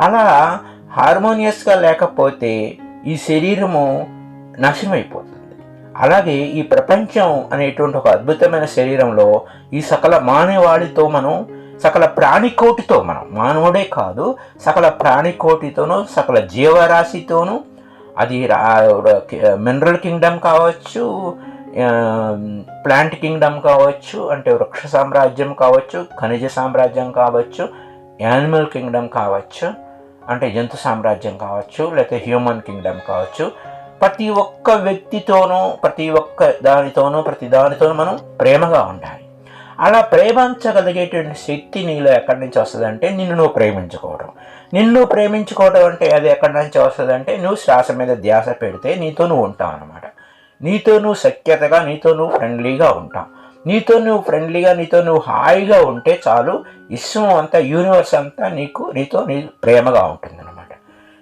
[SPEAKER 1] అలా హార్మోనియస్గా లేకపోతే ఈ శరీరము నాశనమైపోతుంది. అలాగే ఈ ప్రపంచం అనేటువంటి ఒక అద్భుతమైన శరీరంలో ఈ సకల మానవాళితో సకల ప్రాణికోటితో మానవుడే కాదు, సకల ప్రాణికోటితోనూ, సకల జీవరాశితోనూ, అది మినరల్ కింగ్డమ్ కావచ్చు, ప్లాంట్ కింగ్డమ్ కావచ్చు, అంటే వృక్ష సామ్రాజ్యం కావచ్చు, ఖనిజ సామ్రాజ్యం కావచ్చు, యానిమల్ కింగ్డమ్ కావచ్చు, అంటే జంతు సామ్రాజ్యం కావచ్చు, లేకపోతే హ్యూమన్ కింగ్డమ్ కావచ్చు. ప్రతి ఒక్క వ్యక్తితోనూ, ప్రతి దానితోనూ మనం ప్రేమగా ఉండాలి. అలా ప్రేమించగలిగేటువంటి శక్తి నీలో ఎక్కడి నుంచి వస్తుందంటే నిన్ను నువ్వు ప్రేమించుకోవడం అంటే అది ఎక్కడి నుంచి వస్తుందంటే నువ్వు శ్వాస మీద ధ్యాస పెడితే నీతో నువ్వు ఉంటావు అన్నమాట. నీతో నువ్వు సఖ్యతగా, నీతో నువ్వు ఫ్రెండ్లీగా ఉంటావు. నీతో నువ్వు హాయిగా ఉంటే చాలు. విశ్వం అంతా, యూనివర్స్ అంతా నీతో ప్రేమగా ఉంటుంది అన్నమాట.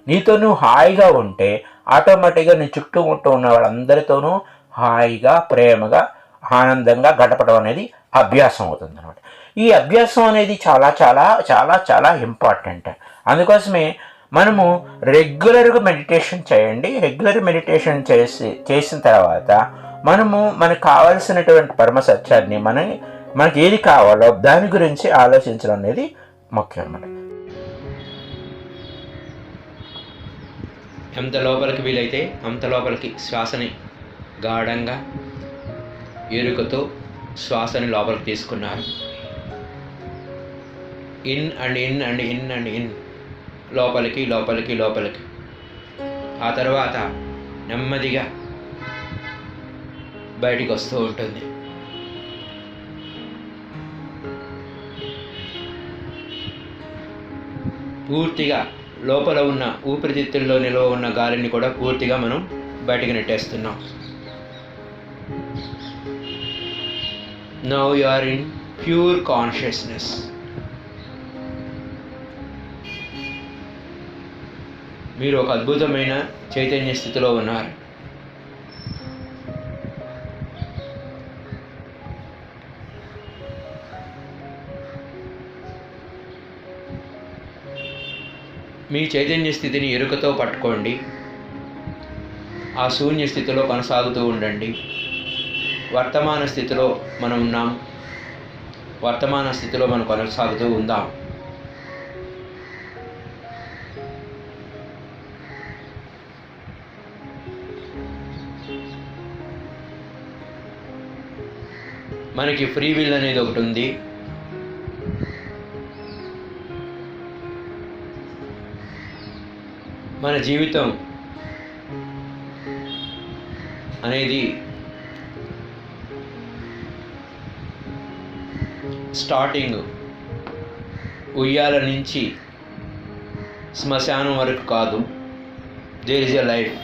[SPEAKER 1] నీతో నువ్వు హాయిగా ఉంటే ఆటోమేటిక్గా నీ చుట్టుముట్టు ఉన్న వాళ్ళందరితోనూ హాయిగా, ప్రేమగా, ఆనందంగా గడపడం అనేది అభ్యాసం అవుతుంది అనమాట. ఈ అభ్యాసం అనేది చాలా చాలా చాలా చాలా ఇంపార్టెంట్. అందుకోసమే మనము రెగ్యులర్గా మెడిటేషన్ చేయండి. రెగ్యులర్ మెడిటేషన్ చేసిన తర్వాత మనకు కావాల్సినటువంటి పరమ సత్యాన్ని మనకి ఏది కావాలో దాని గురించి ఆలోచించడం అనేది ముఖ్యం అన్నమాట.
[SPEAKER 2] ఎంత లోపలికి వీలైతే అంత లోపలికి శ్వాసని గాఢంగా ఎరుకతో శ్వాసని లోపలికి తీసుకున్నారు. In and in and in and in, లోపలికి లోపలికి లోపలికి. ఆ తర్వాత నెమ్మదిగా బయటికి వస్తూ ఉంటుంది. పూర్తిగా లోపల ఉన్న ఊపిరితిత్తుల్లో నిల్వ ఉన్న గాలిని కూడా పూర్తిగా మనం బయటికి నెట్టేస్తున్నాం. Now you are in pure consciousness. మీరు ఒక అద్భుతమైన చైతన్య స్థితిలో ఉన్నారు. మీ చైతన్య స్థితిని ఎరుకతో పట్టుకోండి. ఆ శూన్య స్థితిలో కొనసాగుతూ ఉండండి. వర్తమాన స్థితిలో మనం ఉన్నాం. వర్తమాన స్థితిలో మనం కొనసాగుతూ ఉందాం. మనకి ఫ్రీ విల్ అనేది ఒకటి ఉంది. మన జీవితం అనేది స్టార్టింగ్ ఉయ్యాల నుంచి శ్మశానం వరకు కాదు. There is a life.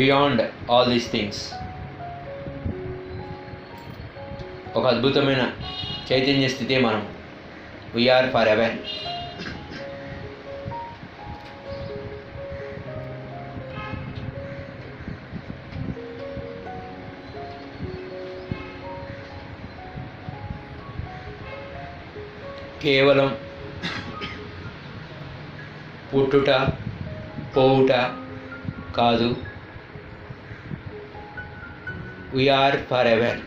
[SPEAKER 2] Beyond all these things. ఒక అద్భుతమైన చైతన్య స్థితి మనం. We are forever. కేవలం పుట్టుట పోవుట కాదు. We are forever.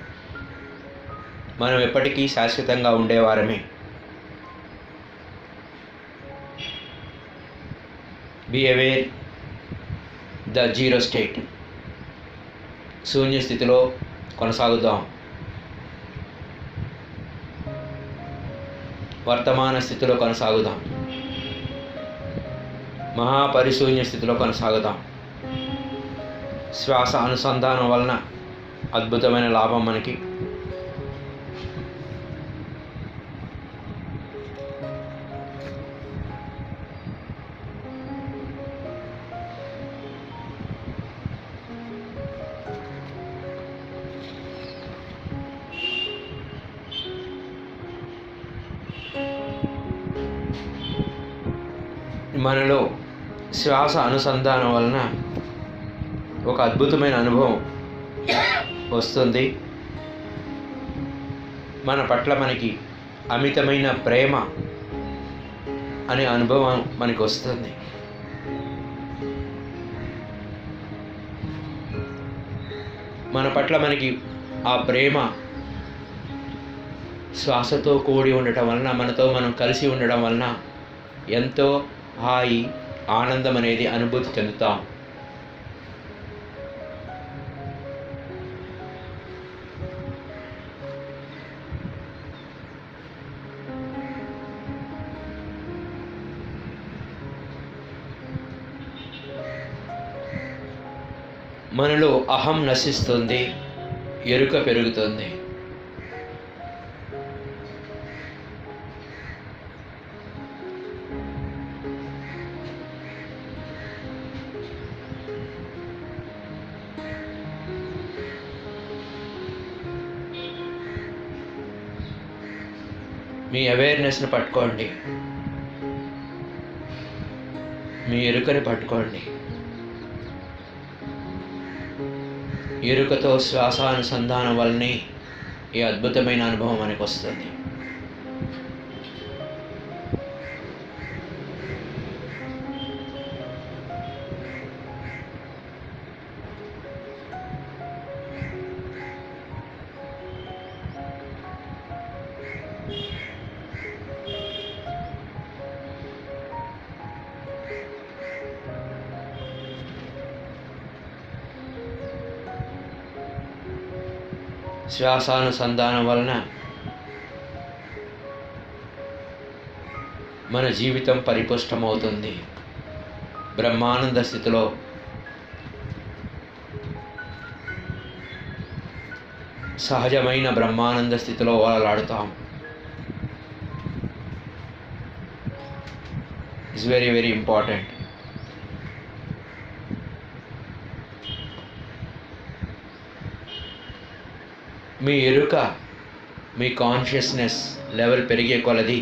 [SPEAKER 2] మనం ఎప్పటికీ శాశ్వతంగా ఉండేవారమే. Be aware the zero state. శూన్య స్థితిలో కొనసాగుదాం. వర్తమాన స్థితిలో కొనసాగుదాం. మహాపరిశూన్య స్థితిలో కొనసాగుదాం. శ్వాస అనుసంధానం వలన అద్భుతమైన లాభం మనకి. మనలో శ్వాస అనుసంధానం వలన ఒక అద్భుతమైన అనుభవం వస్తుంది. మన పట్ల మనకి అమితమైన ప్రేమ అనే అనుభవం మనకి వస్తుంది. మన పట్ల మనకి ఆ ప్రేమ శ్వాసతో కూడి ఉండటం వలన, మనతో మనం కలిసి ఉండడం వలన ఎంతో హాయి, ఆనందం అనేది అనుభూతి చెందుతాం. మనలో అహం నశిస్తుంది, ఎరుక పెరుగుతుంది. మీ అవేర్నెస్ని పట్టుకోండి. మీ ఎరుకని పట్టుకోండి. ఎరుకతో శ్వాసానుసంధానం వల్లనే ఈ అద్భుతమైన అనుభవం మనకు వస్తుంది. శ్వాసానుసంధానం వలన మన జీవితం పరిపుష్టమవుతుంది. బ్రహ్మానంద స్థితిలో సహజమైన బ్రహ్మానంద స్థితిలో వాలాడుతాం. It's very very important. మీ ఎరుక, మీ కాన్షియస్నెస్ లెవెల్ పెరిగే కొలది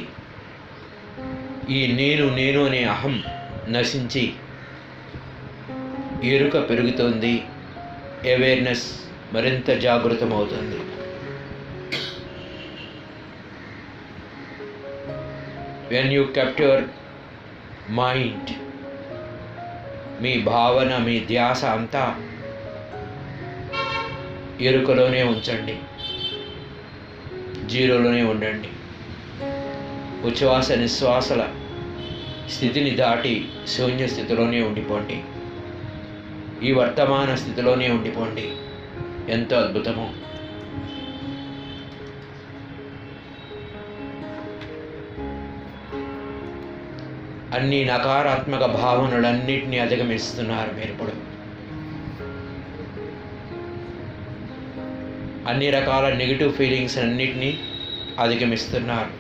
[SPEAKER 2] ఈ నేను అనే అహం నశించి ఎరుక పెరుగుతుంది. అవేర్నెస్ మరింత జాగృతమవుతుంది. When you kept your mind, మీ భావన, మీ ధ్యాస అంతా ఎరుకలోనే ఉంచండి, జీరోలోనే ఉండండి. ఉచ్ఛ్వాస నిశ్వాసల స్థితిని దాటి శూన్య స్థితిలోనే ఉండిపోండి. ఈ వర్తమాన స్థితిలోనే ఉండిపోండి. ఎంతో అద్భుతము. అన్ని నకారాత్మక భావనలన్నింటినీ అధిగమిస్తున్నారు మీరు ఇప్పుడు. అన్ని రకాల నెగిటివ్ ఫీలింగ్స్ అన్నిటినీ అధిగమిస్తున్నారు.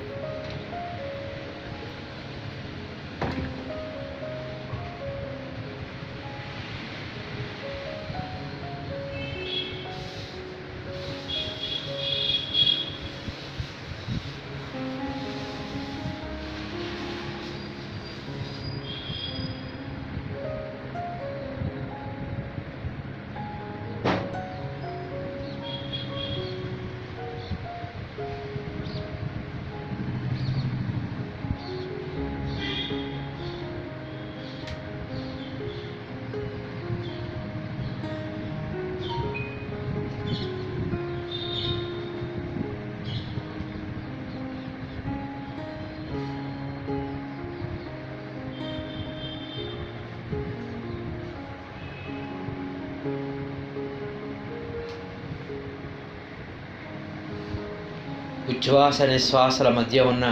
[SPEAKER 2] ఉచ్ఛ్వాస నిశ్వాసల మధ్య ఉన్న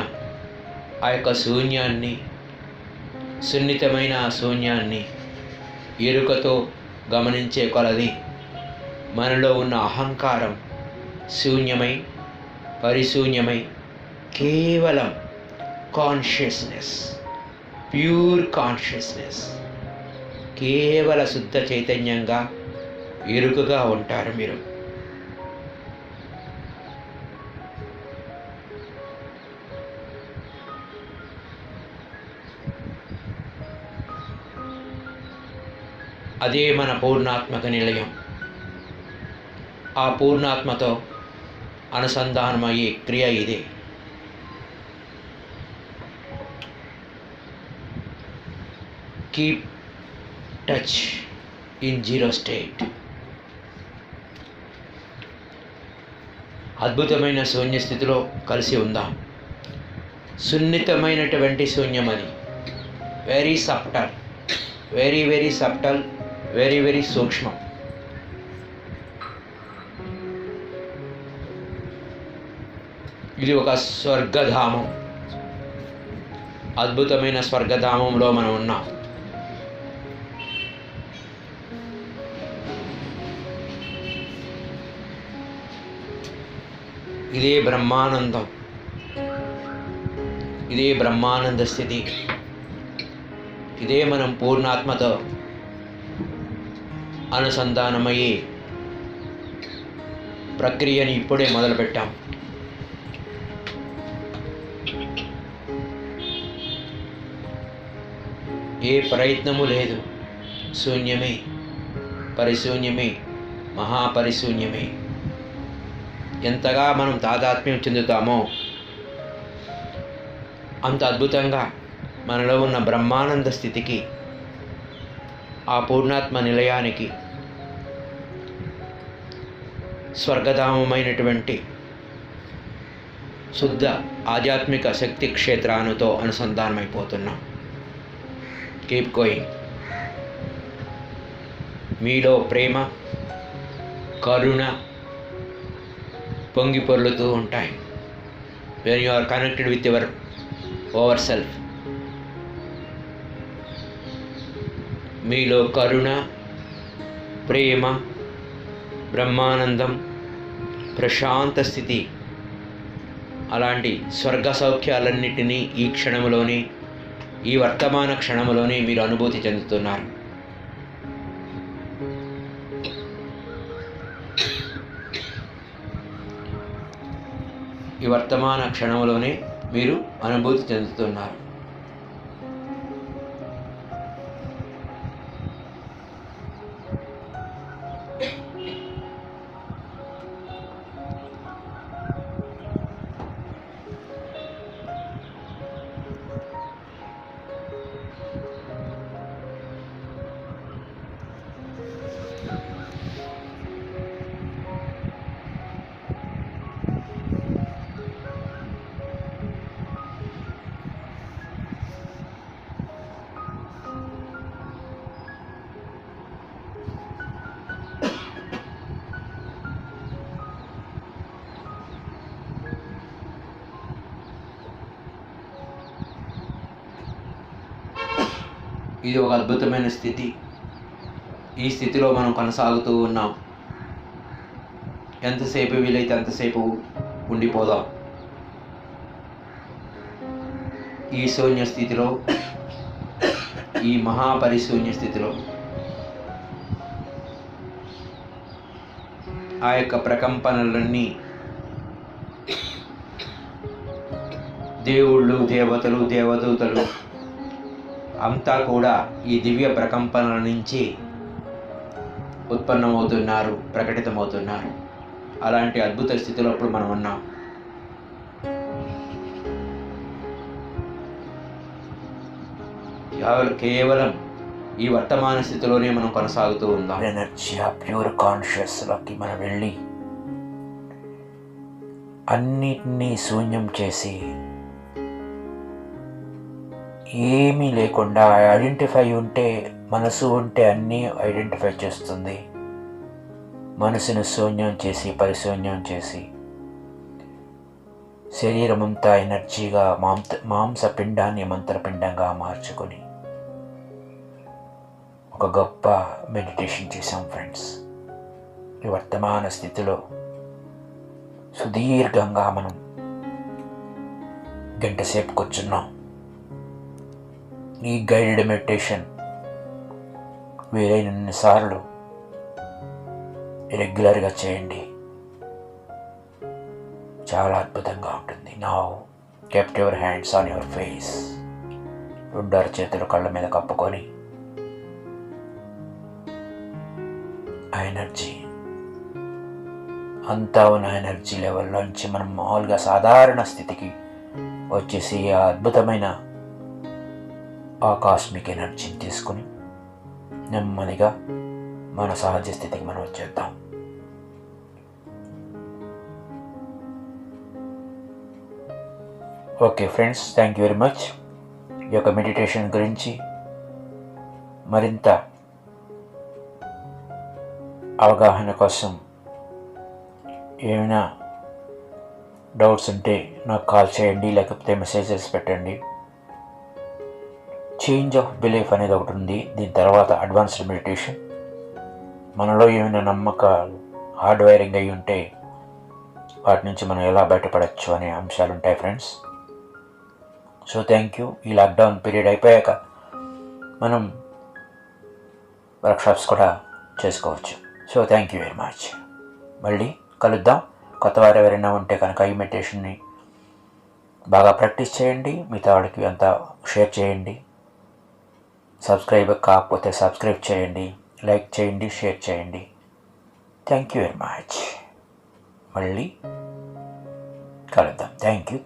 [SPEAKER 2] ఆ యొక్క శూన్యాన్ని, సున్నితమైన ఆ శూన్యాన్ని ఎరుకతో గమనించే కొలది మనలో ఉన్న అహంకారం శూన్యమై, పరిశూన్యమై కేవలం కాన్షియస్నెస్, ప్యూర్ కాన్షియస్నెస్, కేవల శుద్ధ చైతన్యంగా ఎరుకగా ఉంటారు మీరు. అదే మన పూర్ణాత్మక నిలయం. ఆ పూర్ణాత్మతో అనుసంధానమయ్యే క్రియ ఇదే. Keep touch in zero state. అద్భుతమైన శూన్య స్థితిలో కలిసి ఉందాం. సున్నితమైనటువంటి శూన్యం అది. Very subtle, very very subtle, very very సూక్ష్మం. ఇది ఒక స్వర్గధామం. అద్భుతమైన స్వర్గధామంలో మనం ఉన్నాం. ఇదే బ్రహ్మానందం, ఇదే బ్రహ్మానంద స్థితి. ఇదే మనం పూర్ణాత్మతో అనుసంధానమయ్యే ప్రక్రియని ఇప్పుడే మొదలుపెట్టాం. ఏ ప్రయత్నము లేదు. శూన్యమే, పరిశూన్యమే, మహాపరిశూన్యమే. ఎంతగా మనం తాదాత్మ్యం చెందుతామో అంత అద్భుతంగా మనలో ఉన్న బ్రహ్మానంద స్థితికి, ఆ పూర్ణాత్మ నిలయానికి, స్వర్గధామమైనటువంటి శుద్ధ ఆధ్యాత్మిక శక్తి క్షేత్రానుతో అనుసంధానమైపోతున్నాం. Keep going. మీలో ప్రేమ, కరుణ, పొంగి పొర్లుతూ ఉంటాయి. When you are connected with your over self, మీలో కరుణ, ప్రేమ, బ్రహ్మానందం, ప్రశాంత స్థితి, అలాంటి స్వర్గ సౌఖ్యాలన్నిటినీ ఈ క్షణంలోనే, ఈ వర్తమాన క్షణంలోనే మీరు అనుభూతి చెందుతున్నారు. ఈ వర్తమాన క్షణంలోనే మీరు అనుభూతి చెందుతున్నారు. ఇది ఒక అద్భుతమైన స్థితి. ఈ స్థితిలో మనం కొనసాగుతూ ఉన్నాం. ఎంతసేపు వీలైతే అంతసేపు ఉండిపోదాం. ఈ శూన్య స్థితిలో, ఈ మహాపరిశూన్య స్థితిలో ఆ యొక్క ప్రకంపనలన్నీ దేవుళ్ళు, దేవతలు, దేవదూతలు అంతా కూడా ఈ దివ్య ప్రకంపనల నుంచి ఉత్పన్నమవుతున్నారు, ప్రకటితమవుతున్నారు. అలాంటి అద్భుత స్థితిలో ఇప్పుడు మనం ఉన్నాం. కేవలం ఈ వర్తమాన స్థితిలోనే మనం కొనసాగుతూ ఉందాం.
[SPEAKER 1] ఎనర్జీ, ఆ ప్యూర్ కాన్షియస్లోకి మనం వెళ్ళి అన్నిటినీ శూన్యం చేసి ఏమీ లేకుండా ఐడెంటిఫై ఉంటే, మనసు ఉంటే అన్నీ ఐడెంటిఫై చేస్తుంది. మనసును శూన్యం చేసి, పరిశూన్యం చేసి, శరీరం అంతా ఎనర్జీగా మాంసపిండాన్ని మంత్రపిండంగా మార్చుకొని ఒక గొప్ప మెడిటేషన్ చేసాం ఫ్రెండ్స్. ఈ వర్తమాన స్థితిలో సుదీర్ఘంగా మనం గంట సేపు కూర్చున్నాం. ఈ గైడెడ్ మెడిటేషన్ వీలైనన్నిసార్లు రెగ్యులర్గా చేయండి. చాలా అద్భుతంగా ఉంటుంది. Now kept your hands on your face. రెండారు చేతులు కళ్ళ మీద కప్పుకొని ఆ ఎనర్జీ అంతా ఉన్న ఎనర్జీ లెవెల్లోంచి మనం మామూలుగా సాధారణ స్థితికి వచ్చేసి ఆ అద్భుతమైన ఆ కాస్మిక్ ఎనర్జీని తీసుకుని నెమ్మదిగా మన సహజ స్థితికి మనం వచ్చేద్దాం. Okay friends, thank you very much. ఈ యొక్క మెడిటేషన్ గురించి మరింత అవగాహన కోసం ఏమైనా డౌట్స్ ఉంటే నాకు కాల్ చేయండి, లేకపోతే మెసేజెస్ పెట్టండి. చేంజ్ ఆఫ్ బిలీఫ్ అనేది ఒకటి ఉంది. దీని తర్వాత అడ్వాన్స్డ్ మెడిటేషన్. మనలో ఏమైనా నమ్మకాలు హార్డ్ వైరింగ్ అయి ఉంటే వాటి నుంచి మనం ఎలా బయటపడవచ్చు అనే అంశాలు ఉంటాయి ఫ్రెండ్స్. So thank you. ఈ లాక్డౌన్ పీరియడ్ అయిపోయాక మనం వర్క్షాప్స్ కూడా చేసుకోవచ్చు. So thank you very much. మళ్ళీ కలుద్దాం. కొత్త వారు ఎవరైనా ఉంటే కనుక ఈ మెడిటేషన్ని బాగా ప్రాక్టీస్ చేయండి. మిగతా వాడికి అంతా షేర్ చేయండి. సబ్స్క్రైబ్ కాకపోతే సబ్స్క్రైబ్ చేయండి, లైక్ చేయండి, షేర్ చేయండి. Thank you very much. మళ్ళీ కలుద్దాం. Thank you.